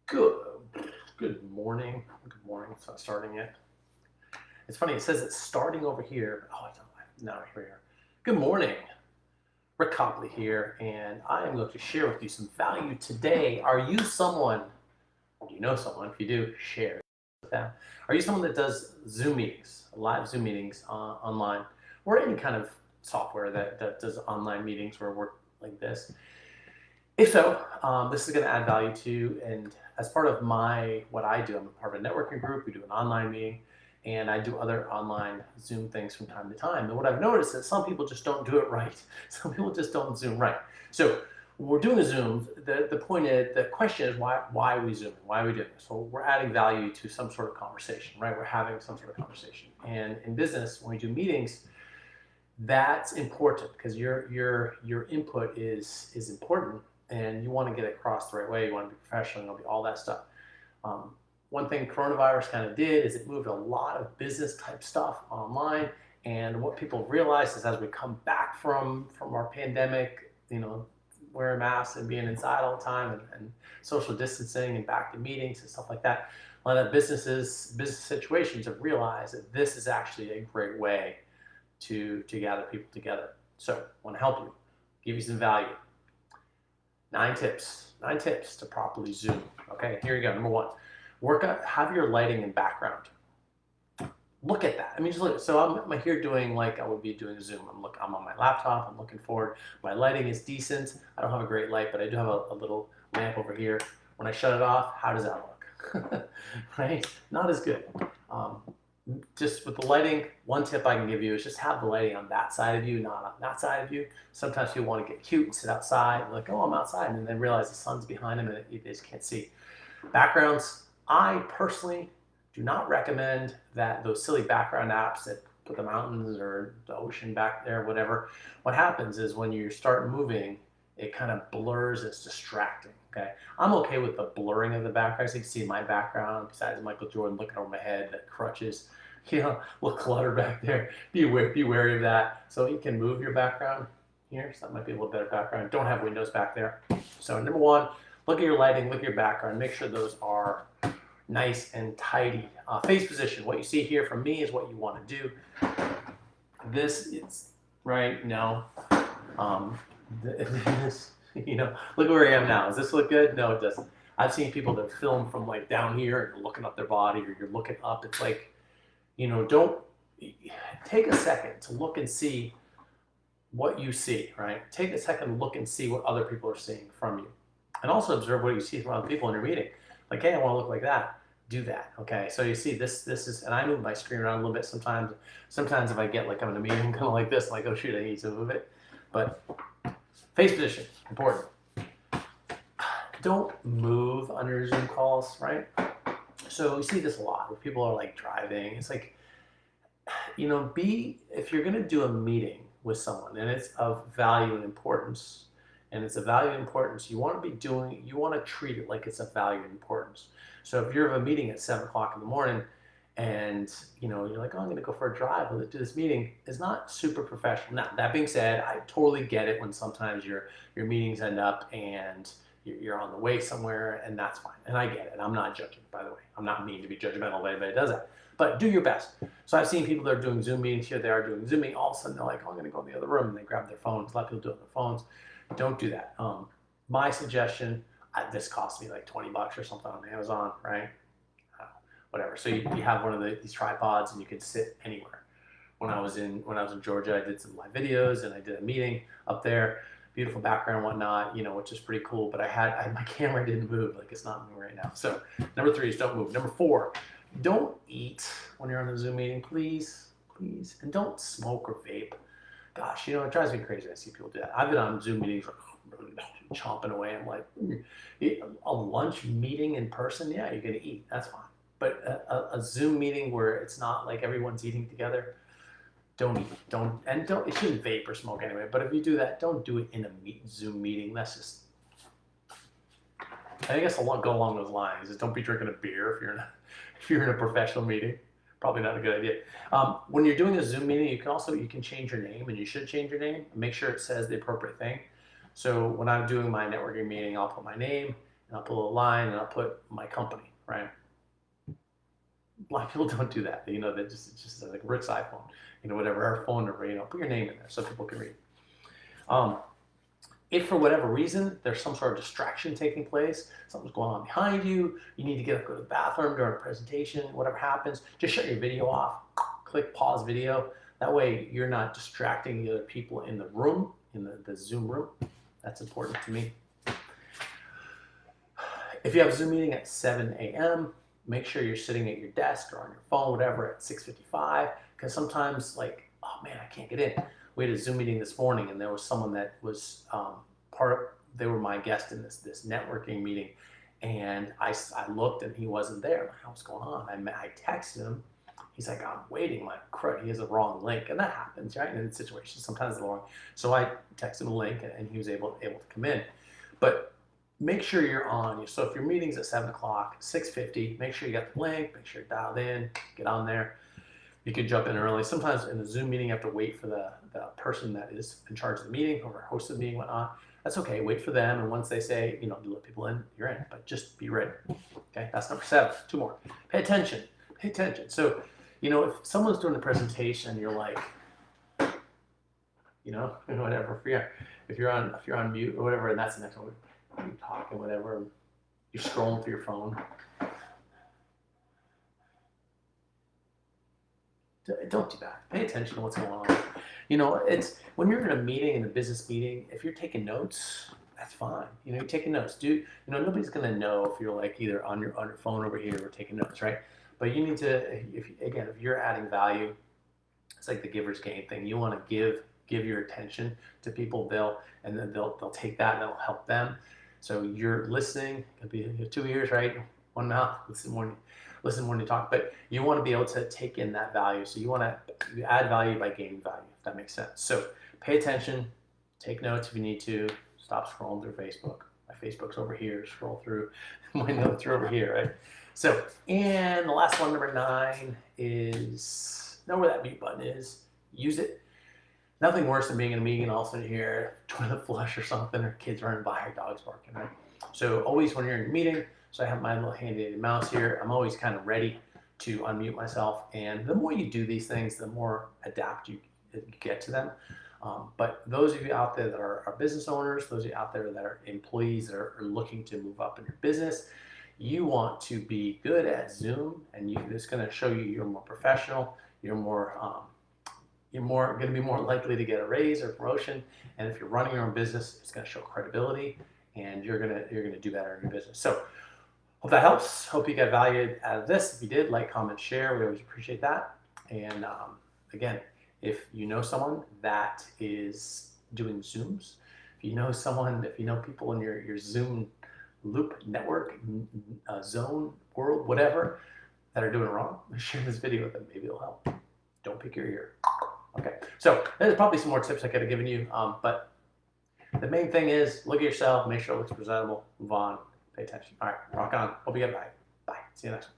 Good, good morning. Good morning. It's not starting yet. It's funny. It says it's starting over here. Oh, I don't. No, here we are. Good morning. Rick Copley here, and I am going to share with you some value today. Are you someone? Do you know someone? If you do, share with them. Are you someone that does Zoom meetings, live Zoom meetings online, or any kind of software that does online meetings or work like this? If so, this is going to add value to you. And as part of what I do, I'm a part of a networking group. We do an online meeting, and I do other online Zoom things from time to time. And what I've noticed is some people just don't do it right. Some people just don't Zoom right. So when we're doing a Zoom, the question is why are we Zooming? Why are we doing this? So we're adding value to some sort of conversation, right? We're having some sort of conversation. And in business, when we do meetings, that's important because your input is important, and you want to get it across the right way. You want to be professional, you want to be all that stuff. One thing coronavirus kind of did is it moved a lot of business type stuff online. And what people realized is as we come back from our pandemic, wearing masks and being inside all the time, and social distancing and back to meetings and stuff like that, a lot of business situations have realized that this is actually a great way to gather people together. So I want to help you, give you some value. 9 tips to properly Zoom. Okay, here you go. Number 1, have your lighting and background. Look at that. I mean, just look. So I'm here doing like I would be doing Zoom. I'm on my laptop. I'm looking forward. My lighting is decent. I don't have a great light, but I do have a little lamp over here. When I shut it off, how does that look? Right? Not as good. Just with the lighting, one tip I can give you is just have the lighting on that side of you, not on that side of you. Sometimes people want to get cute and sit outside and like, oh, I'm outside, and then realize the sun's behind them and they just can't see. Backgrounds, I personally do not recommend those silly background apps that put the mountains or the ocean back there, whatever. What happens is when you start moving, it kind of blurs, it's distracting. Okay, I'm okay with the blurring of the background. So you can see my background, besides Michael Jordan looking over my head, the crutches, a little clutter back there. Be wary of that. So you can move your background here. So that might be a little better background. Don't have windows back there. So number 1, look at your lighting, look at your background. Make sure those are nice and tidy. Face position. What you see here from me is what you want to do. This is right. No. This, look where I am now. Does this look good? No, it doesn't. I've seen people that film from like down here and you're looking up their body or you're looking up. It's like, don't take a second to look and see what you see, right? Take a second to look and see what other people are seeing from you. And also observe what you see from other people in your meeting. Like, hey, I want to look like that. Do that, okay? So you see this is, and I move my screen around a little bit sometimes. Sometimes if I get like I'm in a meeting kind of like this, I'm like, oh shoot, I need to move it. But face position, important. Don't move under Zoom calls, right? So we see this a lot where people are like driving. It's like, if you're going to do a meeting with someone and it's of value and importance, you want to treat it like it's of value and importance. So if you're at a meeting at 7 o'clock in the morning and you're like, oh, I'm going to go for a drive, let's do this meeting, is not super professional. Now, that being said, I totally get it when sometimes your meetings end up and you're on the way somewhere, and that's fine. And I get it. I'm not judging, by the way. I'm not mean to be judgmental if anybody does that. But do your best. So I've seen people that are doing Zoom meetings here. They are doing Zoom meeting. All of a sudden, they're like, oh, I'm going to go in the other room. And they grab their phones. A lot of people do it on their phones. Don't do that. My suggestion, this cost me like $20 or something on Amazon, right? Whatever. So you have one of these tripods, and you can sit anywhere. When I was in Georgia, I did some live videos, and I did a meeting up there. Beautiful background and whatnot, which is pretty cool. But my camera didn't move, like it's not moving right now. So number 3 is don't move. Number 4, don't eat when you're on a Zoom meeting, please. And don't smoke or vape. Gosh, it drives me crazy when I see people do that. I've been on Zoom meetings chomping away. I'm like, a lunch meeting in person, yeah, you're gonna eat, that's fine. But a Zoom meeting where it's not like everyone's eating together, don't eat. It shouldn't vape or smoke anyway. But if you do that, don't do it in a Zoom meeting. That's just, I guess I'll go along those lines. Is don't be drinking a beer if you're in a professional meeting. Probably not a good idea. When you're doing a Zoom meeting, you can change your name, and you should change your name. Make sure it says the appropriate thing. So when I'm doing my networking meeting, I'll put my name, and I'll put a little line, and I'll put my company, right? A lot of people don't do that. You know, they just like Rick's iPhone, you know, whatever, our phone number, you know, put your name in there so people can read. If for whatever reason there's some sort of distraction taking place, something's going on behind you, you need to get up, go to the bathroom during a presentation, whatever happens, just shut your video off, click pause video. That way you're not distracting the other people in the room, in the Zoom room. That's important to me. If you have a Zoom meeting at 7 a.m., make sure you're sitting at your desk or on your phone, whatever, at 6:55, because sometimes, like, oh man, I can't get in. We had a Zoom meeting this morning, and there was someone that was they were my guest in this networking meeting, and I looked and he wasn't there. I'm like, what's going on? I texted him. He's like, I'm waiting. Like, crud, he has the wrong link, and that happens, right? In situations, sometimes the wrong. So I texted him a link, and he was able to come in. But make sure you're on. So if your meeting's at 7 o'clock, 6:50, make sure you got the link. Make sure you're dialed in. Get on there. You can jump in early. Sometimes in the Zoom meeting, you have to wait for the person that is in charge of the meeting, or host of the meeting, whatnot. That's okay. Wait for them, and once they say, you know, to let people in, you're in. But just be ready. Okay, that's number 7. 2 more. Pay attention. Pay attention. So, you know, if someone's doing a presentation, you're like, you know, whatever. If you're on mute or whatever, and that's the next one. You're talking, whatever. You're scrolling through your phone. Don't do that. Pay attention to what's going on. You know, it's when you're in a meeting, in a business meeting, if you're taking notes, that's fine. You know, you're taking notes. You know, nobody's gonna know if you're like either on your phone over here or taking notes, right? But you need to, if you're adding value, it's like the giver's gain thing. You want to give your attention to people. They'll take that and it'll help them. So you're listening. It'll be 2 ears, right? One mouth. Listen when you talk, but you want to be able to take in that value. So you want to add value by gaining value, if that makes sense. So pay attention, take notes if you need to. Stop scrolling through Facebook. My Facebook's over here. Scroll through. My notes are over here, right? So, and the last one, number 9, is know where that mute button is. Use it. Nothing worse than being in a meeting and all of a sudden you hear toilet flush or something, or kids running by, or dogs barking, right? So always when you're in a meeting, so I have my little handy mouse here, I'm always kind of ready to unmute myself. And the more you do these things, the more adapt you get to them. But those of you out there that are business owners, those of you out there that are employees that are looking to move up in your business, you want to be good at Zoom, and it's going to show you're more professional, you're going to be more likely to get a raise or promotion. And if you're running your own business, it's going to show credibility, and you're going to do better in your business. So hope that helps. Hope you got value out of this. If you did, like, comment, share. We always appreciate that. And again, if you know someone that is doing Zooms, if you know people in your Zoom loop, network, zone, world, whatever, that are doing it wrong, share this video with them. Maybe it'll help. Don't pick your ear. Okay, so there's probably some more tips I could have given you, but the main thing is look at yourself, make sure it looks presentable, move on, pay attention. All right, rock on. Hope you get value. Bye. See you next one.